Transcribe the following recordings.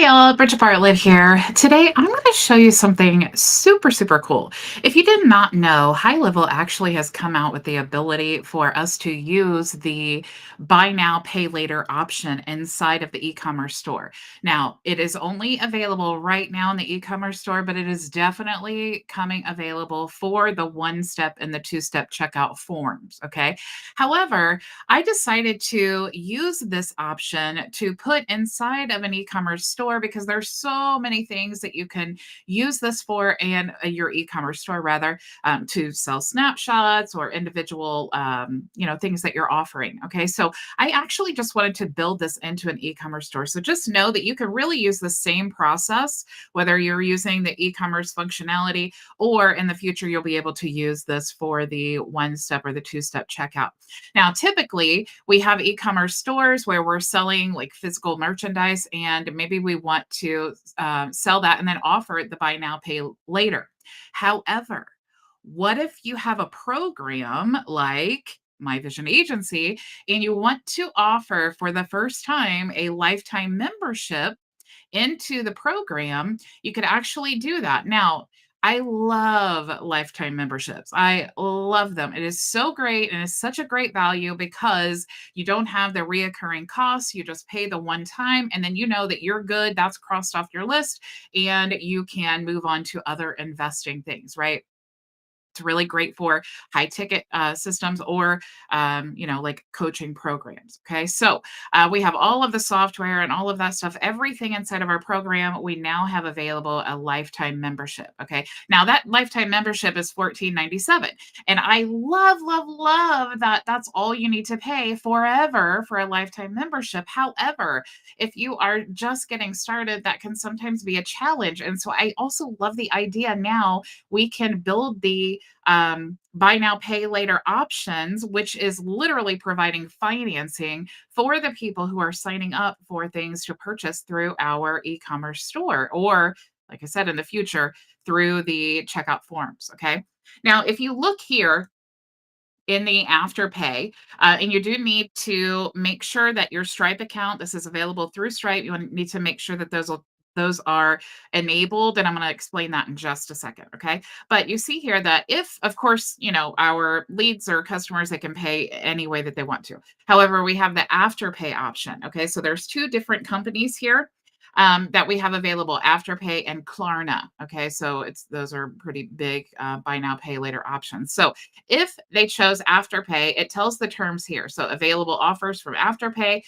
y'all, Bridget Bartlett here. Today, I'm going to show you something super, super cool. If you did not know, HighLevel actually has come out with the ability for us to use the buy now, pay later option inside of the e-commerce store. Now, it is only available right now in the e-commerce store, but it is definitely coming available for the one-step and the two-step checkout forms. Okay. However, I decided to use this option to put inside of an e-commerce store because there's so many things that you can use this for and your e-commerce store rather to sell snapshots or individual things that you're offering. Okay, so I actually just wanted to build this into an e-commerce store. So just know that you can really use the same process whether you're using the e-commerce functionality or in the future you'll be able to use this for the one step or the two step checkout. Now, typically, we have e-commerce stores where we're selling like physical merchandise, and maybe we want to sell that and then offer the buy now, pay later. However, what if you have a program like My Vision Agency and you want to offer for the first time a lifetime membership into the program, you could actually do that. Now, I love lifetime memberships. I love them. It is so great and it's such a great value because you don't have the reoccurring costs. You just pay the one time and then you know that you're good. That's crossed off your list and you can move on to other investing things, right? It's really great for high ticket systems or, like coaching programs. Okay. So we have all of the software and all of that stuff, everything inside of our program. We now have available a lifetime membership. Okay. Now that lifetime membership is $14.97. And I love, love, love that that's all you need to pay forever for a lifetime membership. However, if you are just getting started, that can sometimes be a challenge. And so I also love the idea now we can build the buy now, pay later options, which is literally providing financing for the people who are signing up for things to purchase through our e commerce store or, like I said, in the future, through the checkout forms. Okay. Now, if you look here, in the Afterpay, and you do need to make sure that your Stripe account, this is available through Stripe. Need to make sure that those are enabled, and I'm going to explain that in just a second. Okay, but you see here that if, of course, our leads or customers, they can pay any way that they want to. However, we have the Afterpay option. Okay, so there's two different companies here that we have available, Afterpay and Klarna. Okay, so those are pretty big buy now, pay later options. So if they chose Afterpay, it tells the terms here. So available offers from Afterpay.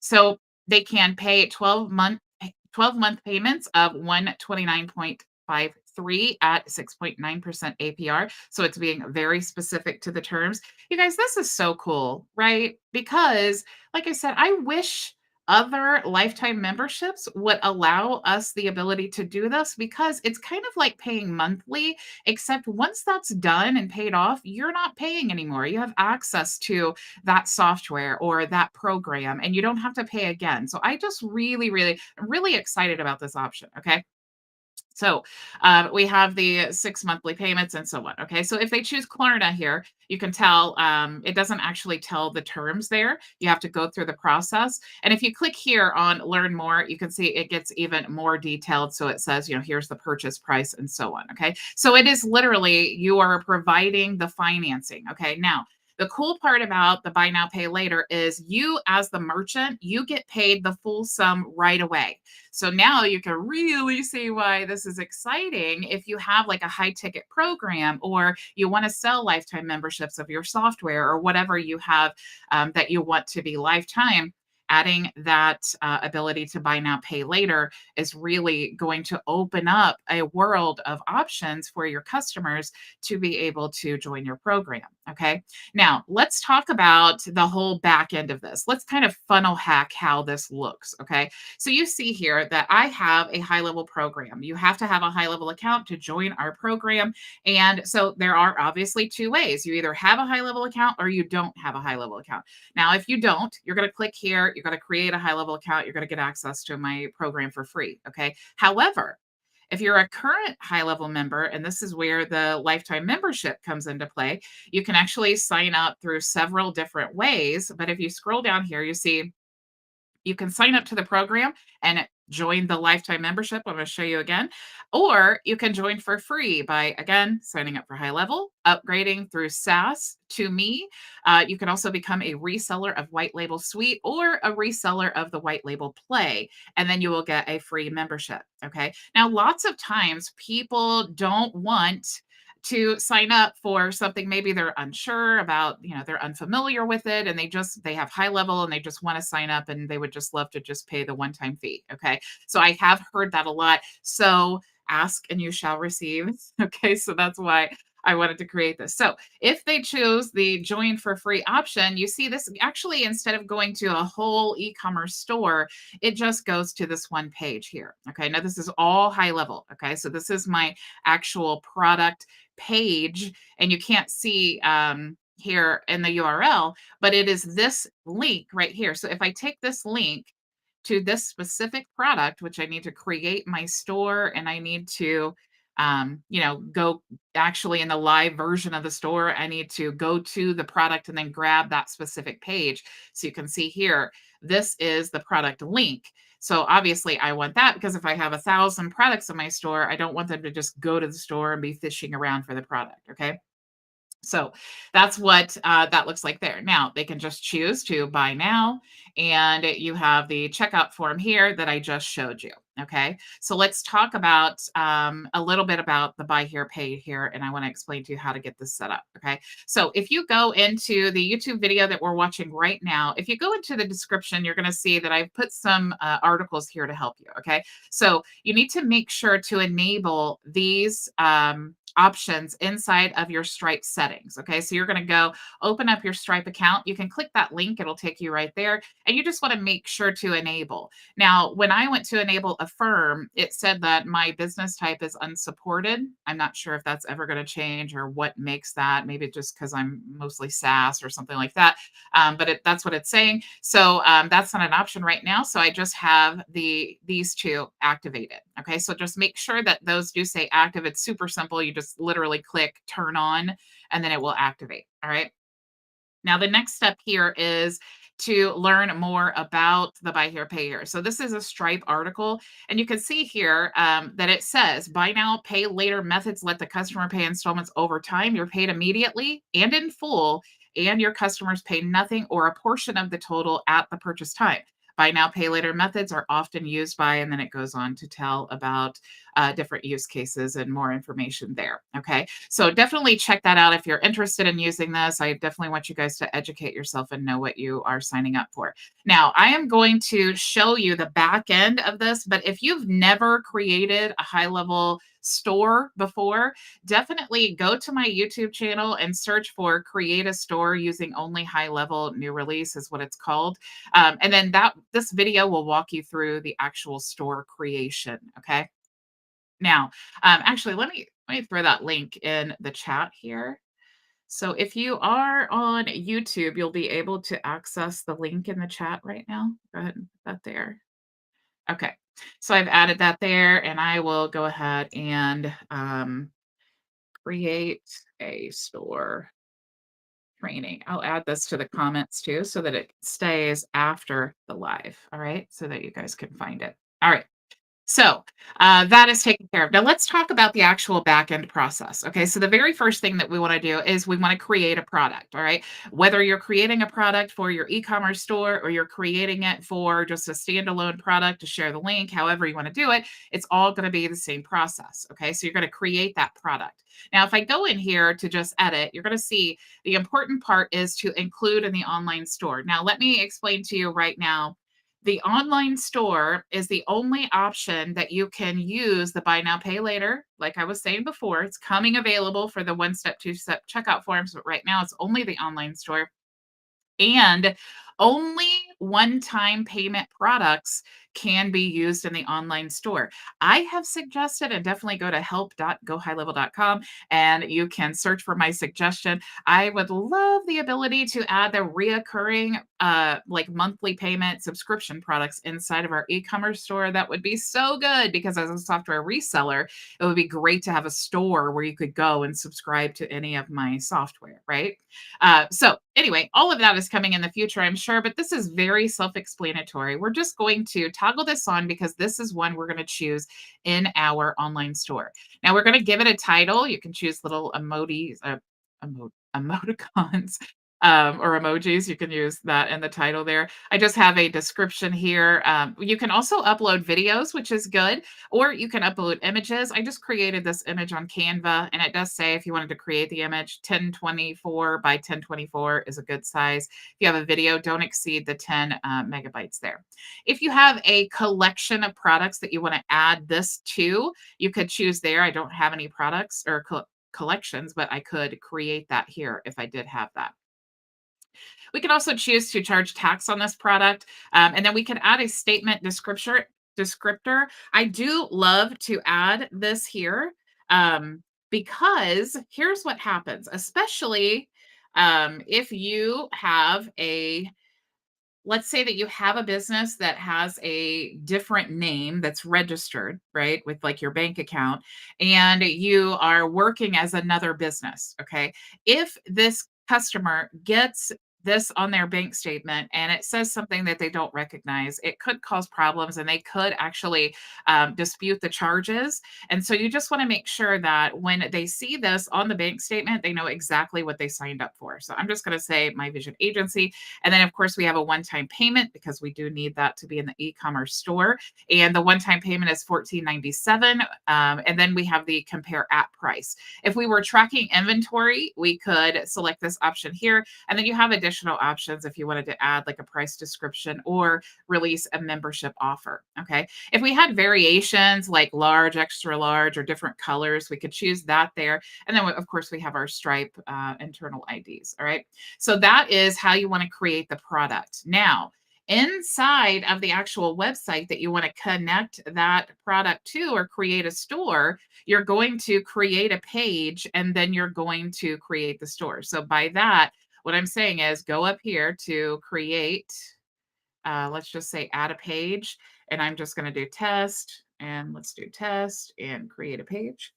So they can pay 12-month payments of 129.53 at 6.9% APR. So it's being very specific to the terms. You guys, this is so cool, right? Because like I said, I wish other lifetime memberships would allow us the ability to do this because it's kind of like paying monthly, except once that's done and paid off, you're not paying anymore. You have access to that software or that program and you don't have to pay again. So I just really, really, I'm really excited about this option. Okay. So we have the 6 monthly payments and so on. Okay. So if they choose Klarna here, you can tell it doesn't actually tell the terms there. You have to go through the process. And if you click here on learn more, you can see it gets even more detailed. So it says, here's the purchase price and so on. Okay. So it is literally you are providing the financing. Okay. Now, the cool part about the buy now, pay later is you, as the merchant, you get paid the full sum right away. So now you can really see why this is exciting if you have like a high ticket program or you want to sell lifetime memberships of your software or whatever you have that you want to be lifetime. Adding that ability to buy now, pay later is really going to open up a world of options for your customers to be able to join your program. Okay. Now, let's talk about the whole back end of this. Let's kind of funnel hack how this looks. Okay. So you see here that I have a HighLevel program. You have to have a HighLevel account to join our program. And so there are obviously two ways. You either have a HighLevel account or you don't have a HighLevel account. Now, if you don't, you're going to click here. You're going to create a HighLevel account. You're going to get access to my program for free. Okay. However, if you're a current HighLevel member, and this is where the lifetime membership comes into play, you can actually sign up through several different ways. But if you scroll down here, you see you can sign up to the program and join the lifetime membership. I'm going to show you again. Or you can join for free by, again, signing up for High Level, upgrading through SaaS to me. You can also become a reseller of White Label Suite or a reseller of the White Label Play, and then you will get a free membership. Okay. Now, lots of times people don't want to sign up for something maybe they're unsure about, they're unfamiliar with it, and they have High Level and they just want to sign up and they would just love to just pay the one-time fee. Okay. So I have heard that a lot. So ask and you shall receive. Okay. So that's why I wanted to create this. So if they choose the join for free option, you see this actually, instead of going to a whole e-commerce store, it just goes to this one page here. Okay. Now this is all High Level. Okay. So this is my actual product page, and you can't see here in the URL, but it is this link right here. So if I take this link to this specific product, which I need to create my store and I need to, go actually in the live version of the store, I need to go to the product and then grab that specific page. So you can see here, this is the product link. So obviously I want that because if I have 1,000 products in my store, I don't want them to just go to the store and be fishing around for the product. Okay. So that's what that looks like there. Now they can just choose to buy now, and you have the checkout form here that I just showed you. Okay, so let's talk about a little bit about the buy here, pay here, and I want to explain to you how to get this set up. Okay, so if you go into the YouTube video that we're watching right now, if you go into the description, you're going to see that I've put some articles here to help you. Okay, so you need to make sure to enable these options inside of your Stripe settings. Okay, so you're going to go open up your Stripe account. You can click that link, it'll take you right there. And you just want to make sure to enable. Now, when I went to enable Affirm, it said that my business type is unsupported. I'm not sure if that's ever going to change or what makes that. Maybe just because I'm mostly SaaS or something like that. That's what it's saying. So that's not an option right now. So I just have these two activated. Okay, so just make sure that those do say active. It's super simple. You just literally click turn on and then it will activate. All right. Now, the next step here is to learn more about the buy here, pay here. So this is a Stripe article, and you can see here that it says buy now, pay later methods let the customer pay installments over time. You're paid immediately and in full, and your customers pay nothing or a portion of the total at the purchase time. Buy now, pay later methods are often used by, and then it goes on to tell about different use cases and more information there. Okay. So definitely check that out if you're interested in using this. I definitely want you guys to educate yourself and know what you are signing up for. Now, I am going to show you the back end of this, but if you've never created a High Level store before, definitely go to my YouTube channel and search for create a store using only High Level new release is what it's called. And then this video will walk you through the actual store creation. Okay. Now, actually, let me throw that link in the chat here. So if you are on YouTube, you'll be able to access the link in the chat right now. Go ahead and put that there. Okay. So I've added that there, and I will go ahead and create a store training. I'll add this to the comments too so that it stays after the live. All right. So that you guys can find it. All right. So that is taken care of. Now let's talk about the actual back-end process. Okay, so the very first thing that we want to do is we want to create a product. All right, whether you're creating a product for your e-commerce store or you're creating it for just a standalone product to share the link, however you want to do it, it's all going to be the same process. Okay, so you're going to create that product. Now, if I go in here to just edit, you're going to see the important part is to include in the online store. Now, let me explain to you right now. The online store is the only option that you can use the buy now, pay later. Like I was saying before, it's coming available for the one-step, two-step checkout forms, but right now it's only the online store. And only one-time payment products can be used in the online store. I have suggested, and definitely go to help.gohighlevel.com and you can search for my suggestion. I would love the ability to add the reoccurring like monthly payment subscription products inside of our e-commerce store. That would be so good because as a software reseller, it would be great to have a store where you could go and subscribe to any of my software, right? So anyway, all of that is coming in the future, I'm sure, but this is very self-explanatory. We're just going to toggle this on because this is one we're going to choose in our online store. Now we're going to give it a title. You can choose little emojis, emoticons, or emojis. You can use that in the title there. I just have a description here. You can also upload videos, which is good, or you can upload images. I just created this image on Canva, and it does say if you wanted to create the image, 1024 by 1024 is a good size. If you have a video, don't exceed the 10 megabytes there. If you have a collection of products that you want to add this to, you could choose there. I don't have any products or collections, but I could create that here if I did have that. We can also choose to charge tax on this product, and then we can add a statement descriptor. I do love to add this here, because here's what happens, especially if you have a let's say that you have a business that has a different name that's registered, right, with like your bank account, and you are working as another business. Okay. If this customer gets this on their bank statement and it says something that they don't recognize, it could cause problems and they could actually dispute the charges. And so you just want to make sure that when they see this on the bank statement, they know exactly what they signed up for. So I'm just going to say My Vision Agency, and then, of course, we have a one-time payment because we do need that to be in the e-commerce store. And the one-time payment is $14.97. And then we have the compare app price. If we were tracking inventory, we could select this option here. And then you have additional options if you wanted to add like a price description or release a membership offer. Okay. If we had variations like large, extra large, or different colors, we could choose that there. And then, of course, we have our Stripe internal IDs. All right. So that is how you want to create the product. Now, inside of the actual website that you want to connect that product to or create a store, you're going to create a page and then you're going to create the store. So by that, what I'm saying is go up here to create, let's just say add a page, and I'm just going to do test, and let's do test and create a page.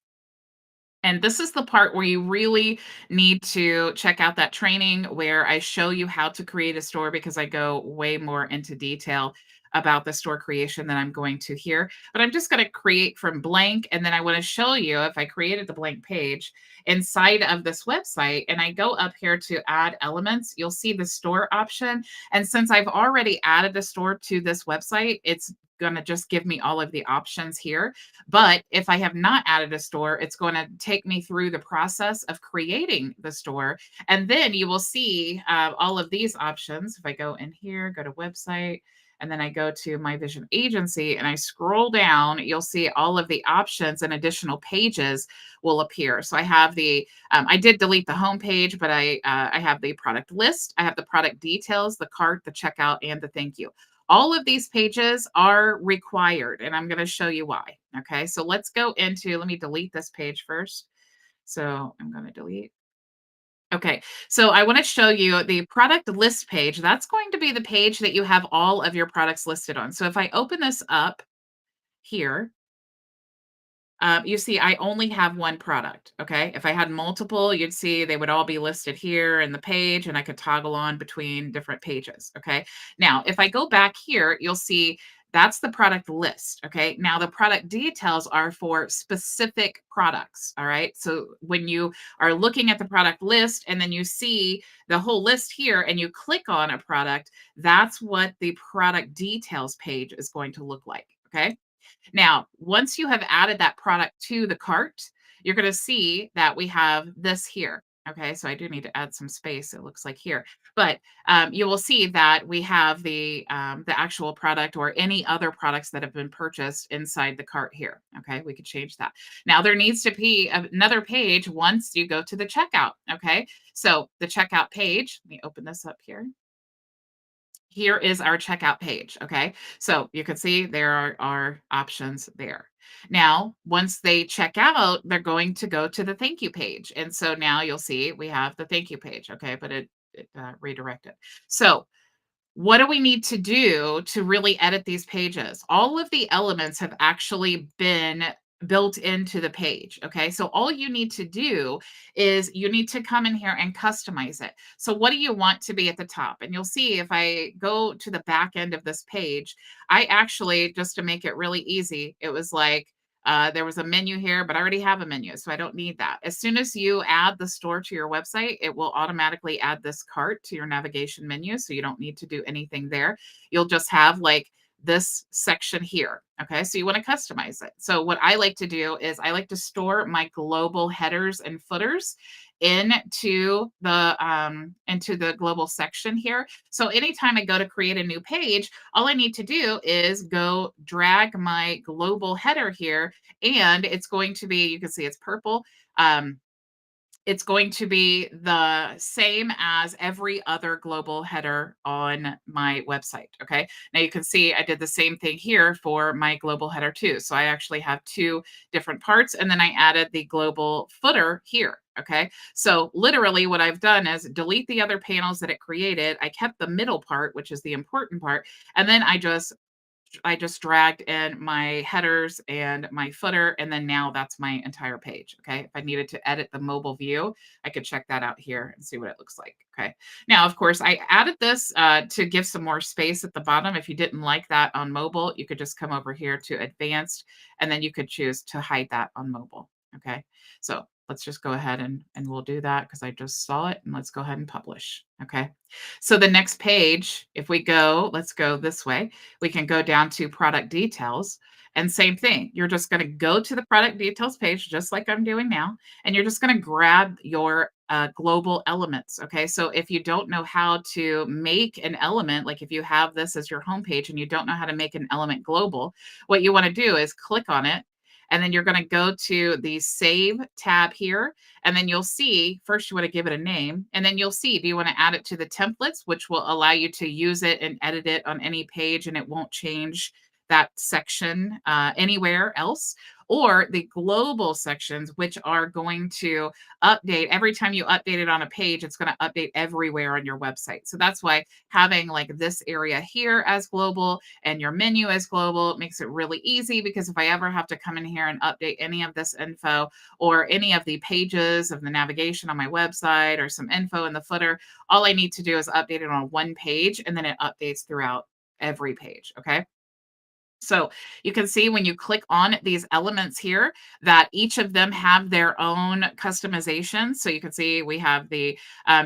And this is the part where you really need to check out that training where I show you how to create a store, because I go way more into detail about the store creation than I'm going to here. But I'm just going to create from blank. And then I want to show you if I created the blank page inside of this website and I go up here to add elements, you'll see the store option. And since I've already added a store to this website, it's going to just give me all of the options here. But if I have not added a store, it's going to take me through the process of creating the store. And then you will see all of these options. If I go in here, go to website, and then I go to My Vision Agency and I scroll down, you'll see all of the options and additional pages will appear. So I have I did delete the home page, but I have the product list, I have the product details, the cart, the checkout, and the thank you. All of these pages are required, and I'm going to show you why. Okay, so let's go into, let me delete this page first. So I'm going to delete. Okay, so I want to show you the product list page. That's going to be the page that you have all of your products listed on. So if I open this up here, you see, I only have one product. Okay. If I had multiple, you'd see they would all be listed here in the page and I could toggle on between different pages. Okay. Now, if I go back here, you'll see that's the product list. Okay. Now, the product details are for specific products. All right. So when you are looking at the product list and then you see the whole list here and you click on a product, that's what the product details page is going to look like. Okay. Now, once you have added that product to the cart, you're going to see that we have this here. Okay, so I do need to add some space, it looks like here. But you will see that we have the actual product or any other products that have been purchased inside the cart here. Okay, we could change that. Now, there needs to be another page once you go to the checkout. Okay, so the checkout page, let me open this up here. Here is our checkout page. Okay. So you can see there are options there. Now, once they check out, they're going to go to the thank you page. And so now you'll see we have the thank you page. Okay. But it redirected. So what do we need to do to really edit these pages? All of the elements have actually been built into the page. Okay. So all you need to do is you need to come in here and customize it. So what do you want to be at the top? And you'll see if I go to the back end of this page, I actually, just to make it really easy, it was like, there was a menu here, but I already have a menu, so I don't need that. As soon as you add the store to your website, it will automatically add this cart to your navigation menu. So you don't need to do anything there. You'll just have like this section here. Okay. So you want to customize it. So what I like to do is I like to store my global headers and footers into the global section here. So anytime I go to create a new page, all I need to do is go drag my global header here, and it's going to be, you can see it's purple. Um, it's going to be the same as every other global header on my website. Okay. Now you can see I did the same thing here for my global header too. So I actually have two different parts, and then I added the global footer here. Okay. So literally what I've done is delete the other panels that it created. I kept the middle part, which is the important part. And then I just dragged in my headers and my footer, and then now that's my entire page. Okay. If I needed to edit the mobile view, I could check that out here and see what it looks like. Okay. Now, of course, I added this to give some more space at the bottom. If you didn't like that on mobile, you could just come over here to advanced, and then you could choose to hide that on mobile. Okay. So let's just go ahead and we'll do that because I just saw it, and let's go ahead and publish. Okay. So the next page, if we go, let's go this way, we can go down to product details, and same thing. You're just going to go to the product details page, just like I'm doing now, and you're just going to grab your global elements. Okay. So if you don't know how to make an element, like if you have this as your homepage and you don't know how to make an element global, what you want to do is click on it. And then you're going to go to the save tab here. And then you'll see, first you want to give it a name, and then you'll see, do you want to add it to the templates, which will allow you to use it and edit it on any page, and it won't change that section anywhere else, or the global sections, which are going to update every time you update it on a page. It's going to update everywhere on your website. So that's why having like this area here as global and your menu as global, it makes it really easy, because if I ever have to come in here and update any of this info or any of the pages of the navigation on my website or some info in the footer, all I need to do is update it on one page, and then it updates throughout every page. Okay. So you can see when you click on these elements here that each of them have their own customization. So you can see we have the,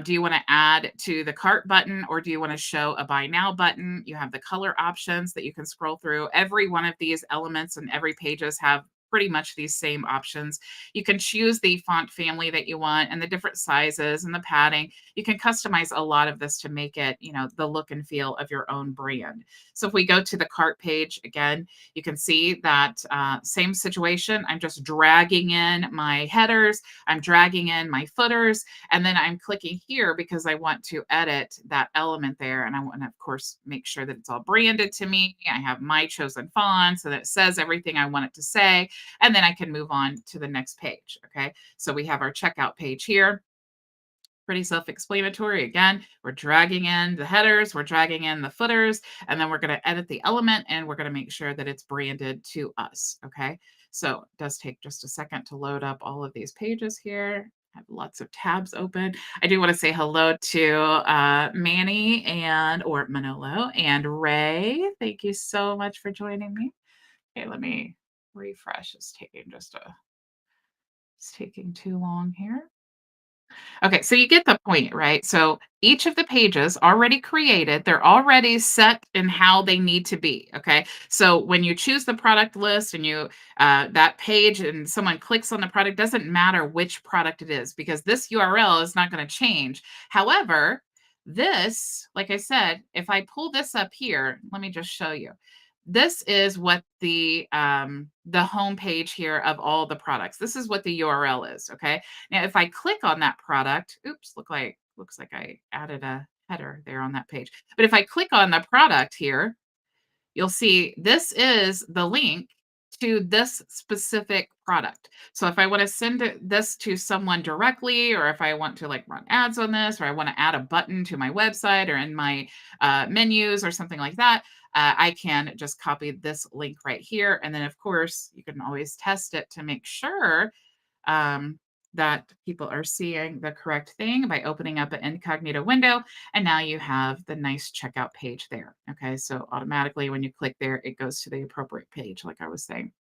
do you want to add to the cart button, or do you want to show a buy now button? You have the color options that you can scroll through. Every one of these elements and every pages have pretty much these same options. You can choose the font family that you want and the different sizes and the padding. You can customize a lot of this to make it, the look and feel of your own brand. So if we go to the cart page again, you can see that same situation. I'm just dragging in my headers, I'm dragging in my footers, and then I'm clicking here because I want to edit that element there. And I want to, of course, make sure that it's all branded to me. I have my chosen font so that it says everything I want it to say. And then I can move on to the next page. Okay. So we have our checkout page here. Pretty self-explanatory. Again, we're dragging in the headers, we're dragging in the footers, and then we're going to edit the element, and we're going to make sure that it's branded to us. Okay. So it does take just a second to load up all of these pages here. I have lots of tabs open. I do want to say hello to Manny or Manolo and Ray. Thank you so much for joining me. Okay, let me refresh. It's taking too long here. Okay, so you get the point, right? So each of the pages already created, they're already set in how they need to be. Okay, so when you choose the product list and you that page and someone clicks on the product, doesn't matter which product it is, because this URL is not going to change. However, this, like I said, if I pull this up here, let me just show you. This is what the home page here of all the products. This is what the URL is. Okay. Now, if I click on that product, oops, looks like I added a header there on that page. But if I click on the product here, you'll see this is the link to this specific product. So if I want to send this to someone directly, or if I want to like run ads on this, or I want to add a button to my website or in my menus or something like that, I can just copy this link right here. And then, of course, you can always test it to make sure um, that people are seeing the correct thing by opening up an incognito window. And now you have the nice checkout page there. Okay, so automatically when you click there, it goes to the appropriate page, like I was saying.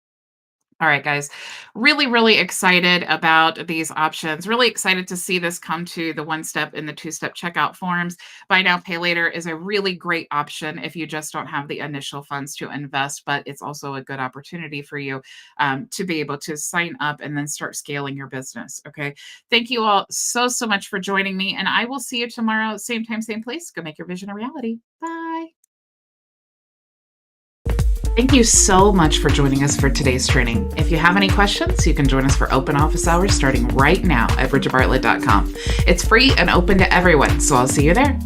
All right, guys, really, really excited about these options. Really excited to see this come to the one-step and the two-step checkout forms. Buy now, pay later is a really great option if you just don't have the initial funds to invest, but it's also a good opportunity for you to be able to sign up and then start scaling your business. Okay. Thank you all so, so much for joining me, and I will see you tomorrow, same time, same place. Go make your vision a reality. Bye. Thank you so much for joining us for today's training. If you have any questions, you can join us for open office hours starting right now at bridgetbartlett.com. It's free and open to everyone, so I'll see you there.